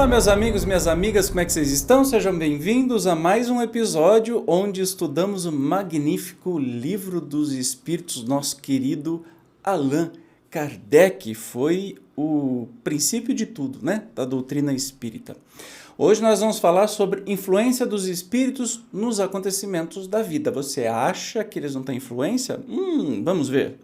Olá, meus amigos, minhas amigas, como é que vocês estão? Sejam bem-vindos a mais um episódio onde estudamos o magnífico Livro dos Espíritos, nosso querido Allan Kardec. Foi o princípio de tudo, né? Da doutrina espírita. Hoje nós vamos falar sobre influência dos espíritos nos acontecimentos da vida. Você acha que eles não têm influência? Vamos ver.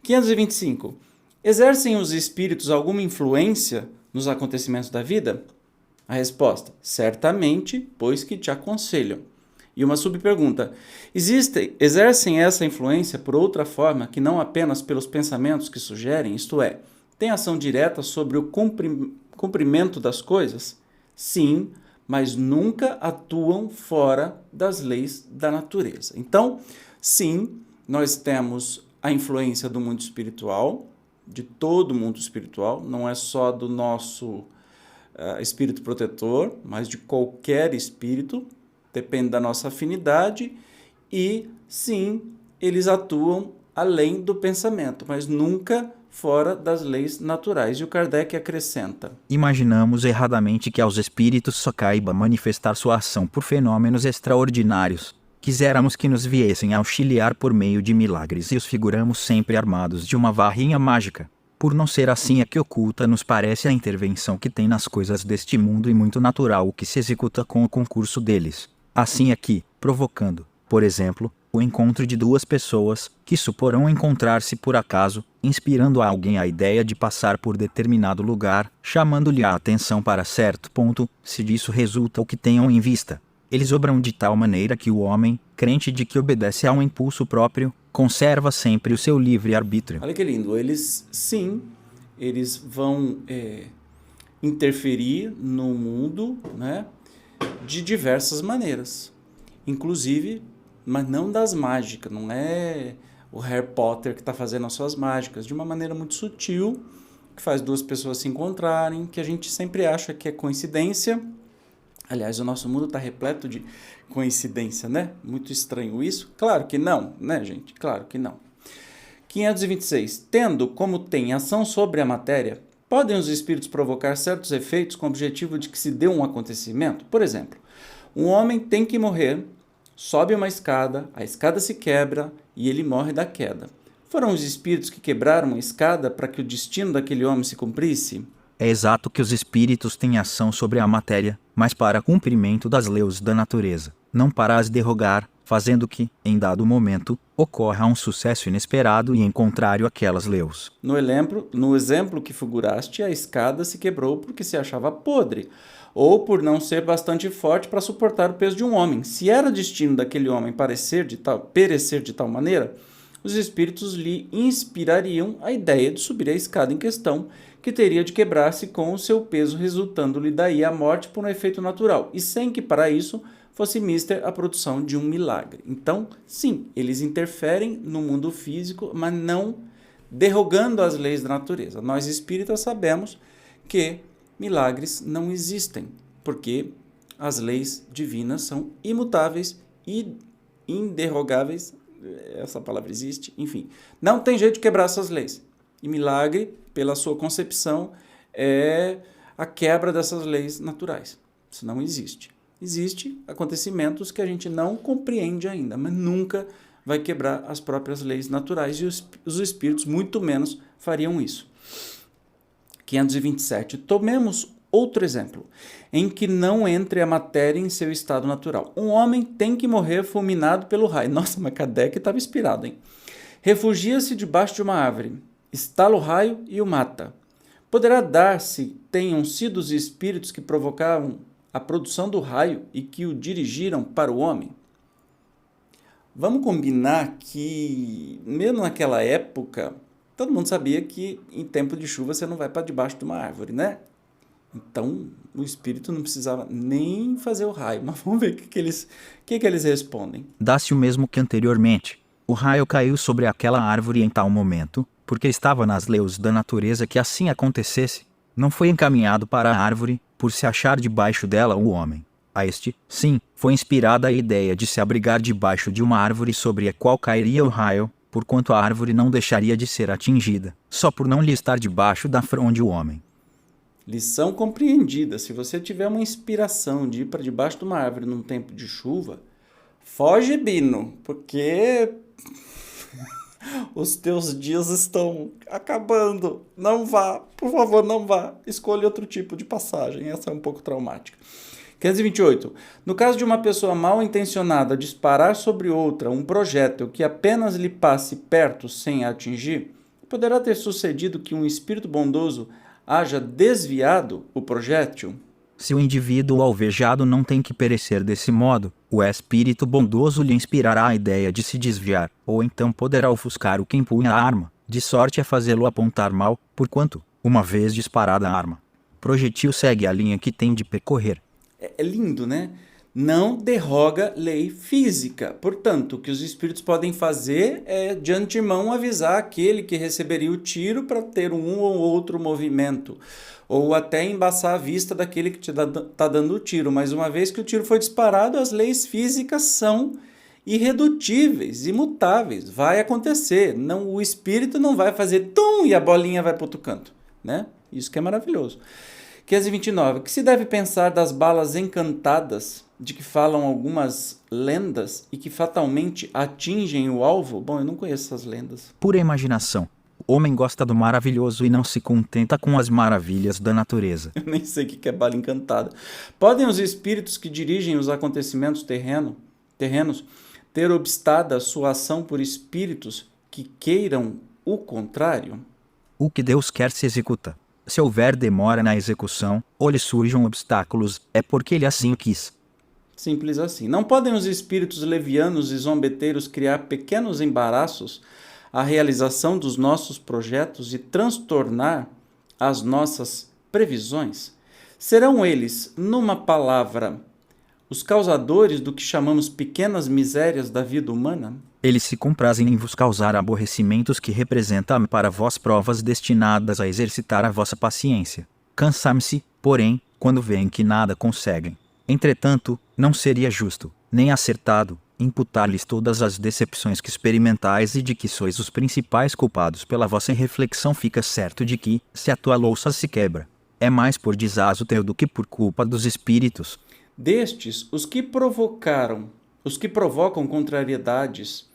525. Exercem os espíritos alguma influência nos acontecimentos da vida? A resposta: certamente, pois que te aconselham. E uma subpergunta: exercem essa influência por outra forma que não apenas pelos pensamentos que sugerem, isto é, têm ação direta sobre o cumprimento das coisas? Sim, mas nunca atuam fora das leis da natureza. Então, sim, nós temos a influência do mundo espiritual, de todo o mundo espiritual, não é só do nosso espírito protetor, mas de qualquer espírito, depende da nossa afinidade, e sim, eles atuam além do pensamento, mas nunca fora das leis naturais. E o Kardec acrescenta: imaginamos erradamente que aos espíritos só caiba manifestar sua ação por fenômenos extraordinários. Quiséramos que nos viessem auxiliar por meio de milagres e os figuramos sempre armados de uma varrinha mágica. Por não ser assim, é que oculta nos parece a intervenção que tem nas coisas deste mundo e muito natural o que se executa com o concurso deles. Assim aqui, provocando, por exemplo, o encontro de duas pessoas, que suporão encontrar-se por acaso, inspirando a alguém a ideia de passar por determinado lugar, chamando-lhe a atenção para certo ponto, se disso resulta o que tenham em vista. Eles obram de tal maneira que o homem, crente de que obedece a um impulso próprio, conserva sempre o seu livre-arbítrio. Olha que lindo, eles vão interferir no mundo, né, de diversas maneiras, inclusive, mas não das mágicas, não é o Harry Potter que está fazendo as suas mágicas, de uma maneira muito sutil, que faz duas pessoas se encontrarem, que a gente sempre acha que é coincidência. Aliás, o nosso mundo está repleto de coincidência, né? Muito estranho isso. Claro que não, né, gente? Claro que não. 526. Tendo como tem ação sobre a matéria, podem os espíritos provocar certos efeitos com o objetivo de que se dê um acontecimento? Por exemplo, um homem tem que morrer, sobe uma escada, a escada se quebra e ele morre da queda. Foram os espíritos que quebraram a escada para que o destino daquele homem se cumprisse? É exato que os espíritos têm ação sobre a matéria, mas para cumprimento das leis da natureza, não para as derrogar, fazendo que, em dado momento, ocorra um sucesso inesperado e em contrário àquelas leis. No exemplo que figuraste, a escada se quebrou porque se achava podre, ou por não ser bastante forte para suportar o peso de um homem. Se era destino daquele homem perecer de tal maneira, os espíritos lhe inspirariam a ideia de subir a escada em questão, que teria de quebrar-se com o seu peso, resultando-lhe daí a morte por um efeito natural, e sem que para isso fosse mister a produção de um milagre. Então, sim, eles interferem no mundo físico, mas não derrogando as leis da natureza. Nós espíritas sabemos que milagres não existem, porque as leis divinas são imutáveis e inderrogáveis. Essa palavra existe, enfim. Não tem jeito de quebrar essas leis. E milagre, pela sua concepção, é a quebra dessas leis naturais. Isso não existe. Existem acontecimentos que a gente não compreende ainda, mas nunca vai quebrar as próprias leis naturais e os espíritos muito menos fariam isso. 527. Tomemos outro exemplo, em que não entre a matéria em seu estado natural. Um homem tem que morrer fulminado pelo raio. Nossa, mas Kardec estava inspirado, hein? Refugia-se debaixo de uma árvore, estala o raio e o mata. Poderá dar-se tenham sido os espíritos que provocaram a produção do raio e que o dirigiram para o homem? Vamos combinar que, mesmo naquela época, todo mundo sabia que em tempo de chuva você não vai para debaixo de uma árvore, né? Então, o espírito não precisava nem fazer o raio. Mas vamos ver o que eles respondem. Dá-se o mesmo que anteriormente. O raio caiu sobre aquela árvore em tal momento, porque estava nas leis da natureza que assim acontecesse. Não foi encaminhado para a árvore, por se achar debaixo dela o homem. A este, sim, foi inspirada a ideia de se abrigar debaixo de uma árvore sobre a qual cairia o raio, porquanto a árvore não deixaria de ser atingida, só por não lhe estar debaixo da fronde o homem. Lição compreendida. Se você tiver uma inspiração de ir para debaixo de uma árvore num tempo de chuva, foge, Bino, porque os teus dias estão acabando. Não vá, por favor, não vá. Escolha outro tipo de passagem. Essa é um pouco traumática. 528. No caso de uma pessoa mal intencionada disparar sobre outra um projétil que apenas lhe passe perto sem a atingir, poderá ter sucedido que um espírito bondoso haja desviado o projétil? Se o indivíduo alvejado não tem que perecer desse modo, o espírito bondoso lhe inspirará a ideia de se desviar, ou então poderá ofuscar o que empunha a arma, de sorte a fazê-lo apontar mal, porquanto, uma vez disparada a arma, o projetil segue a linha que tem de percorrer. É lindo, né? Não derroga lei física. Portanto, o que os espíritos podem fazer é, de antemão, avisar aquele que receberia o tiro para ter um ou outro movimento. Ou até embaçar a vista daquele que te está dando o tiro. Mas uma vez que o tiro foi disparado, as leis físicas são irredutíveis, imutáveis. Vai acontecer. Não, o espírito não vai fazer tum e a bolinha vai para outro canto, né? Isso que é maravilhoso. 529. O que se deve pensar das balas encantadas, de que falam algumas lendas e que fatalmente atingem o alvo? Bom, eu não conheço essas lendas. Pura imaginação. O homem gosta do maravilhoso e não se contenta com as maravilhas da natureza. Eu nem sei o que é bala encantada. Podem os espíritos que dirigem os acontecimentos terrenos ter obstado a sua ação por espíritos que queiram o contrário? O que Deus quer se executa. Se houver demora na execução, ou lhe surjam obstáculos, é porque ele assim o quis. Simples assim. Não podem os espíritos levianos e zombeteiros criar pequenos embaraços à realização dos nossos projetos e transtornar as nossas previsões? Serão eles, numa palavra, os causadores do que chamamos pequenas misérias da vida humana? Eles se comprazem em vos causar aborrecimentos que representam para vós provas destinadas a exercitar a vossa paciência. Cansam-se, porém, quando veem que nada conseguem. Entretanto, não seria justo, nem acertado, imputar-lhes todas as decepções que experimentais e de que sois os principais culpados pela vossa irreflexão. Fica certo de que, se a tua louça se quebra, é mais por desazo teu do que por culpa dos espíritos. Destes, os que provocam contrariedades,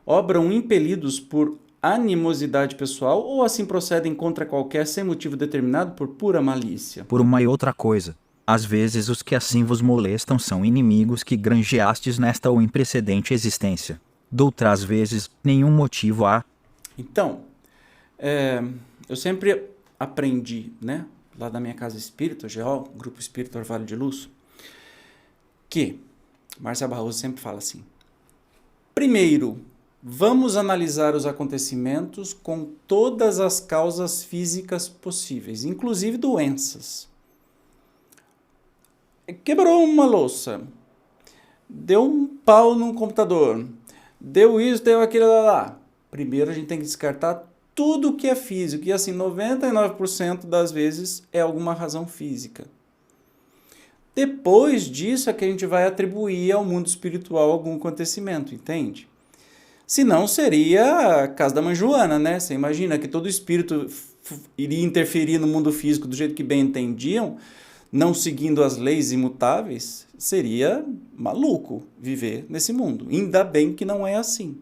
obram impelidos por animosidade pessoal ou assim procedem contra qualquer sem motivo determinado por pura malícia? Por uma e outra coisa. Às vezes os que assim vos molestam são inimigos que granjeastes nesta ou em precedente existência. Doutras vezes, nenhum motivo há. Então, eu sempre aprendi, né, lá da minha casa espírita, GO, Grupo Espírita Orvalho de Luz, que Márcia Barroso sempre fala assim: primeiro, vamos analisar os acontecimentos com todas as causas físicas possíveis, inclusive doenças. Quebrou uma louça, deu um pau no computador, deu isso, deu aquilo lá. Primeiro a gente tem que descartar tudo que é físico, e assim, 99% das vezes é alguma razão física. Depois disso é que a gente vai atribuir ao mundo espiritual algum acontecimento, entende? Senão seria a casa da mãe Joana, né? Você imagina que todo espírito iria interferir no mundo físico do jeito que bem entendiam, não seguindo as leis imutáveis? Seria maluco viver nesse mundo. Ainda bem que não é assim.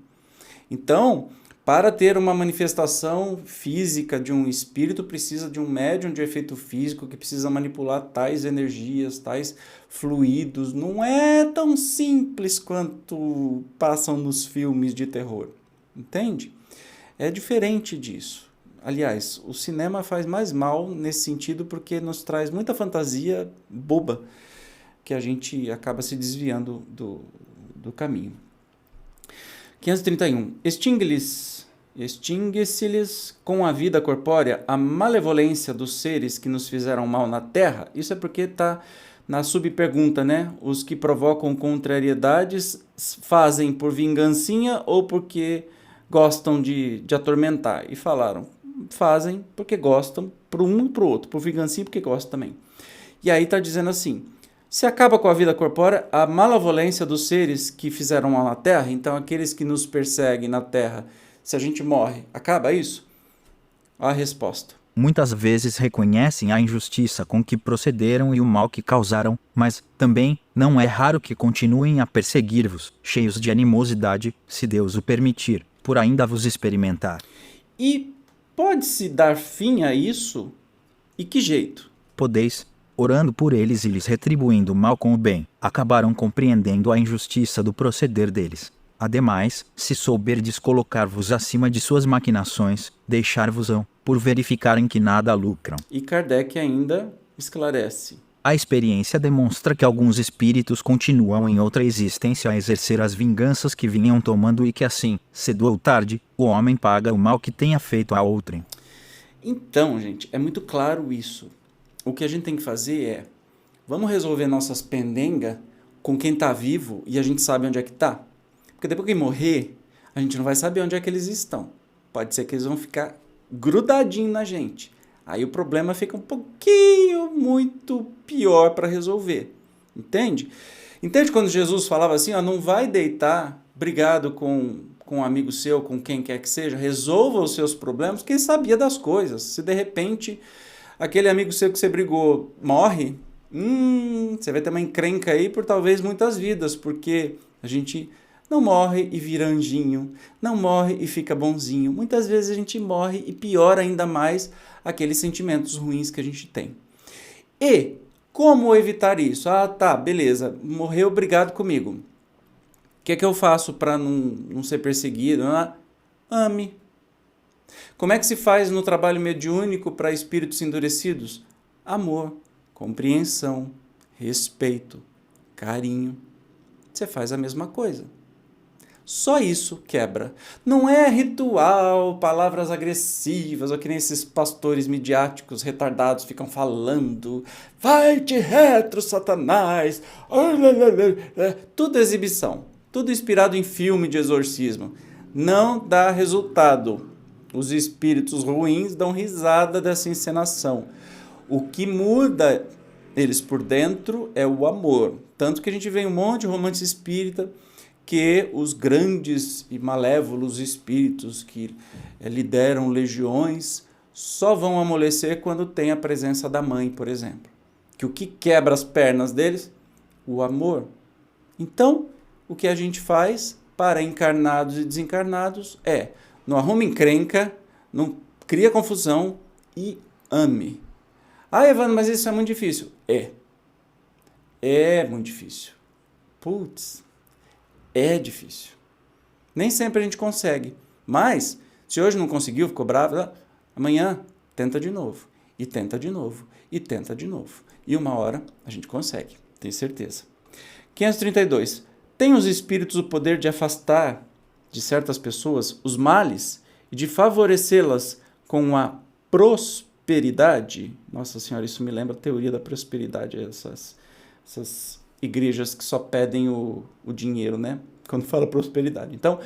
Então, para ter uma manifestação física de um espírito, precisa de um médium de efeito físico que precisa manipular tais energias, tais fluidos. Não é tão simples quanto passam nos filmes de terror. Entende? É diferente disso. Aliás, o cinema faz mais mal nesse sentido porque nos traz muita fantasia boba que a gente acaba se desviando do caminho. 531. Extingue-se-lhes com a vida corpórea a malevolência dos seres que nos fizeram mal na terra? Isso é porque está na subpergunta, né? Os que provocam contrariedades fazem por vingancinha ou porque gostam de atormentar? E falaram, fazem porque gostam, para um e para o outro, por vingancinha porque gostam também. E aí está dizendo assim: se acaba com a vida corpórea a malevolência dos seres que fizeram mal na terra, então aqueles que nos perseguem na terra, se a gente morre, acaba isso? A resposta: Muitas vezes reconhecem a injustiça com que procederam e o mal que causaram, mas, também, não é raro que continuem a perseguir-vos, cheios de animosidade, se Deus o permitir, por ainda vos experimentar. E pode-se dar fim a isso? E que jeito? Podeis, orando por eles e lhes retribuindo o mal com o bem, acabarão compreendendo a injustiça do proceder deles. Ademais, se souberdes colocar-vos acima de suas maquinações, deixar-vos-ão, por verificarem que nada lucram. E Kardec ainda esclarece. A experiência demonstra que alguns espíritos continuam em outra existência a exercer as vinganças que vinham tomando e que assim, cedo ou tarde, o homem paga o mal que tenha feito a outrem. Então, gente, é muito claro isso. O que a gente tem que fazer é, vamos resolver nossas pendengas com quem está vivo e a gente sabe onde é que está. Porque depois que morrer, a gente não vai saber onde é que eles estão. Pode ser que eles vão ficar grudadinhos na gente. Aí o problema fica um pouquinho muito pior para resolver. Entende? Entende quando Jesus falava assim, ó, não vai deitar brigado com um amigo seu, com quem quer que seja, resolva os seus problemas, porque ele sabia das coisas. Se de repente aquele amigo seu que você brigou morre, você vai ter uma encrenca aí por talvez muitas vidas, porque a gente não morre e vira anjinho, não morre e fica bonzinho. Muitas vezes a gente morre e piora ainda mais aqueles sentimentos ruins que a gente tem. E como evitar isso? Ah, tá, beleza, morreu, obrigado comigo. O que é que eu faço para não ser perseguido? Ame. Como é que se faz no trabalho mediúnico para espíritos endurecidos? Amor, compreensão, respeito, carinho. Você faz a mesma coisa. Só isso quebra. Não é ritual, palavras agressivas, ou que nem esses pastores midiáticos retardados ficam falando. Vai-te retro, Satanás! Tudo exibição. Tudo inspirado em filme de exorcismo. Não dá resultado. Os espíritos ruins dão risada dessa encenação. O que muda eles por dentro é o amor. Tanto que a gente vê um monte de romance espírita que os grandes e malévolos espíritos que lideram legiões só vão amolecer quando tem a presença da mãe, por exemplo. Que o que quebra as pernas deles? O amor. Então, o que a gente faz para encarnados e desencarnados é não arrume encrenca, não cria confusão e ame. Ah, Evandro, mas isso é muito difícil. É muito difícil. Putz, é difícil. Nem sempre a gente consegue. Mas, se hoje não conseguiu, ficou bravo, amanhã tenta de novo. E tenta de novo. E tenta de novo. E uma hora a gente consegue, tenho certeza. 532. Tem os espíritos o poder de afastar de certas pessoas os males e de favorecê-las com a prosperidade? Nossa Senhora, isso me lembra a teoria da prosperidade, essas igrejas que só pedem o dinheiro, né? Quando fala prosperidade. Então,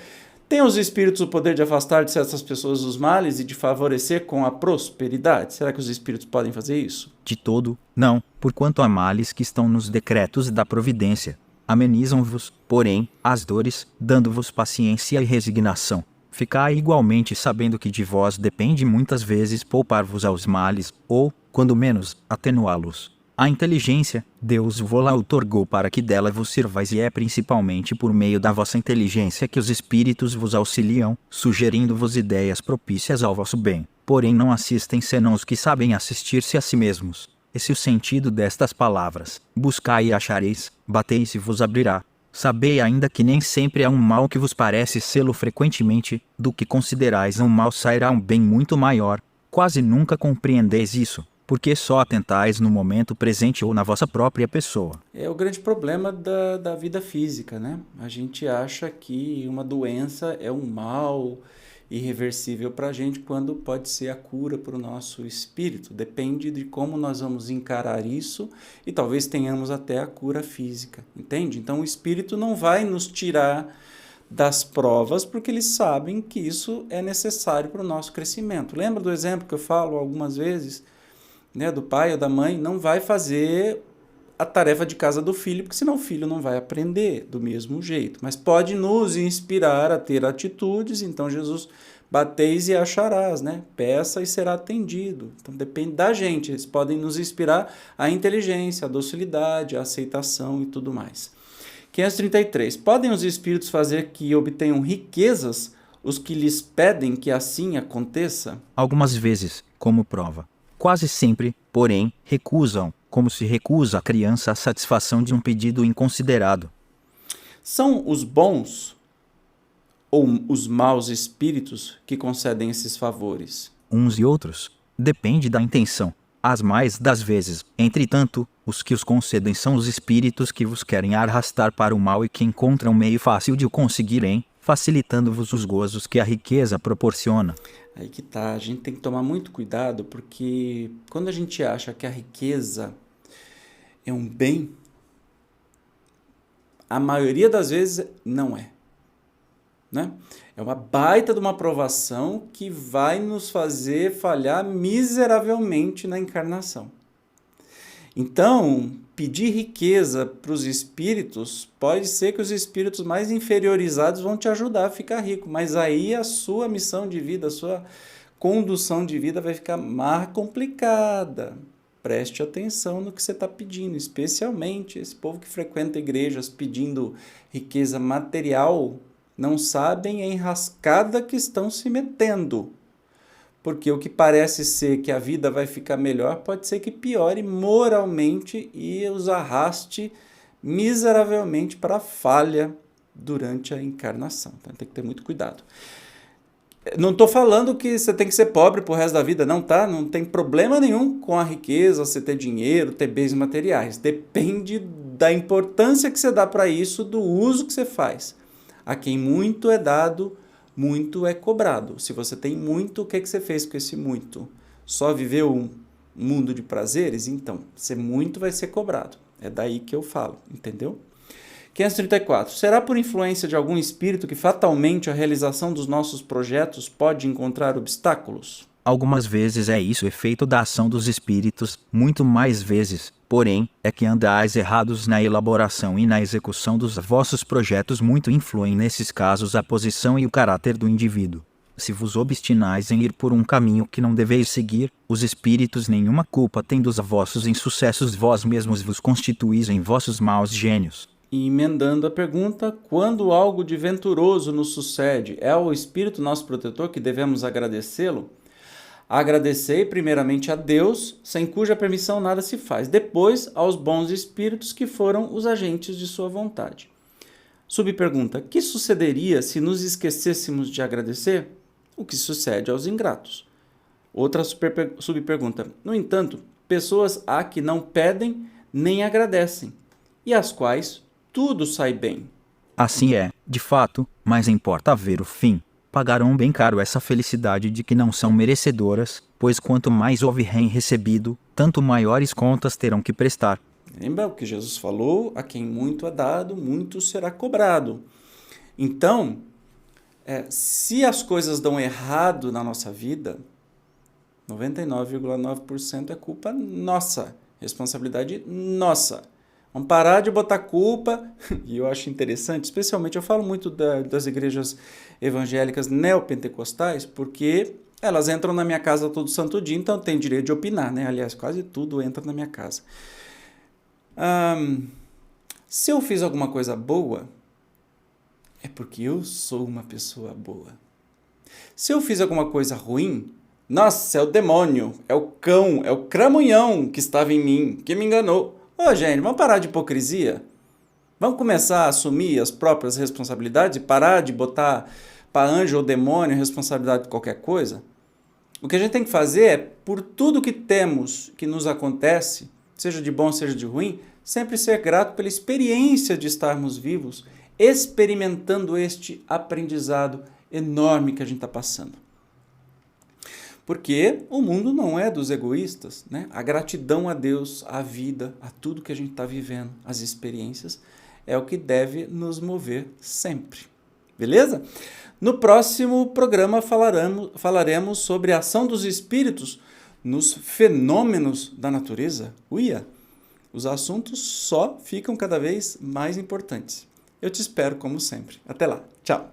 tem os espíritos o poder de afastar de certas pessoas os males e de favorecer com a prosperidade? Será que os espíritos podem fazer isso? De todo, não, porquanto há males que estão nos decretos da providência. Amenizam-vos, porém, as dores, dando-vos paciência e resignação. Ficai igualmente sabendo que de vós depende muitas vezes poupar-vos aos males, ou, quando menos, atenuá-los. A inteligência, Deus vô-la outorgou para que dela vos sirvais e é principalmente por meio da vossa inteligência que os espíritos vos auxiliam, sugerindo-vos ideias propícias ao vosso bem. Porém não assistem senão os que sabem assistir-se a si mesmos. Esse é o sentido destas palavras. Buscai e achareis, batei e vos abrirá. Sabei ainda que nem sempre é um mal que vos parece sê-lo frequentemente, do que considerais um mal sairá um bem muito maior. Quase nunca compreendeis isso, porque só atentais no momento presente ou na vossa própria pessoa. É o grande problema da vida física, né? A gente acha que uma doença é um mal irreversível para a gente, quando pode ser a cura para o nosso espírito. Depende de como nós vamos encarar isso e talvez tenhamos até a cura física, entende? Então o espírito não vai nos tirar das provas porque eles sabem que isso é necessário para o nosso crescimento. Lembra do exemplo que eu falo algumas vezes, né, do pai ou da mãe? Não vai fazer a tarefa de casa do filho, porque senão o filho não vai aprender do mesmo jeito. Mas pode nos inspirar a ter atitudes. Então Jesus bateis e acharás, né? Peça e será atendido. Então depende da gente. Eles podem nos inspirar a inteligência, a docilidade, a aceitação e tudo mais. 533. Podem os espíritos fazer que obtenham riquezas os que lhes pedem que assim aconteça? Algumas vezes, como prova. Quase sempre, porém, recusam, como se recusa a criança a satisfação de um pedido inconsiderado. São os bons ou os maus espíritos que concedem esses favores? Uns e outros. Depende da intenção. As mais das vezes, entretanto, os que os concedem são os espíritos que vos querem arrastar para o mal e que encontram meio fácil de o conseguirem, facilitando-vos os gozos que a riqueza proporciona. Aí que tá, a gente tem que tomar muito cuidado, porque quando a gente acha que a riqueza é um bem, a maioria das vezes não é. Né? É uma baita de uma provação que vai nos fazer falhar miseravelmente na encarnação. Então, pedir riqueza para os espíritos, pode ser que os espíritos mais inferiorizados vão te ajudar a ficar rico, mas aí a sua missão de vida, a sua condução de vida vai ficar mais complicada. Preste atenção no que você está pedindo, especialmente esse povo que frequenta igrejas pedindo riqueza material, não sabem a enrascada que estão se metendo. Porque o que parece ser que a vida vai ficar melhor, pode ser que piore moralmente e os arraste miseravelmente para a falha durante a encarnação. Então tem que ter muito cuidado. Não estou falando que você tem que ser pobre pro resto da vida, não, tá? Não tem problema nenhum com a riqueza, você ter dinheiro, ter bens materiais. Depende da importância que você dá para isso, do uso que você faz. A quem muito é dado, muito é cobrado. Se você tem muito, o que você fez com esse muito? Só viveu um mundo de prazeres? Então, ser muito vai ser cobrado. É daí que eu falo, entendeu? 534. Será por influência de algum espírito que fatalmente a realização dos nossos projetos pode encontrar obstáculos? Algumas vezes é isso efeito da ação dos espíritos, muito mais vezes, porém, é que andais errados na elaboração e na execução dos vossos projetos. Muito influem nesses casos a posição e o caráter do indivíduo. Se vos obstinais em ir por um caminho que não deveis seguir, os espíritos nenhuma culpa têm dos vossos insucessos, vós mesmos vos constituís em vossos maus gênios. E emendando a pergunta, quando algo de venturoso nos sucede, é ao Espírito nosso protetor que devemos agradecê-lo? Agradecei primeiramente a Deus, sem cuja permissão nada se faz, depois aos bons espíritos que foram os agentes de sua vontade. Subpergunta, que sucederia se nos esquecêssemos de agradecer? O que sucede aos ingratos. Outra subpergunta, no entanto, pessoas há que não pedem nem agradecem, e às quais tudo sai bem. Assim é, de fato, mas importa ver o fim. Pagarão bem caro essa felicidade de que não são merecedoras, pois quanto mais houverem recebido, tanto maiores contas terão que prestar. Lembra o que Jesus falou? A quem muito é dado, muito será cobrado. Então, se as coisas dão errado na nossa vida, 99,9% é culpa nossa, responsabilidade nossa. Vamos parar de botar culpa, e eu acho interessante, especialmente eu falo muito das igrejas evangélicas neopentecostais, porque elas entram na minha casa todo santo dia, então tem direito de opinar, né? Aliás, quase tudo entra na minha casa. Se eu fiz alguma coisa boa, é porque eu sou uma pessoa boa. Se eu fiz alguma coisa ruim, nossa, é o demônio, é o cão, é o cramunhão que estava em mim, que me enganou. Ô, gente, vamos parar de hipocrisia? Vamos começar a assumir as próprias responsabilidades e parar de botar para anjo ou demônio a responsabilidade de qualquer coisa? O que a gente tem que fazer é, por tudo que temos, que nos acontece, seja de bom, seja de ruim, sempre ser grato pela experiência de estarmos vivos, experimentando este aprendizado enorme que a gente está passando. Porque o mundo não é dos egoístas, né? A gratidão a Deus, à vida, a tudo que a gente está vivendo, as experiências, é o que deve nos mover sempre. Beleza? No próximo programa falaremos sobre a ação dos espíritos nos fenômenos da natureza. Uia! Os assuntos só ficam cada vez mais importantes. Eu te espero como sempre. Até lá. Tchau!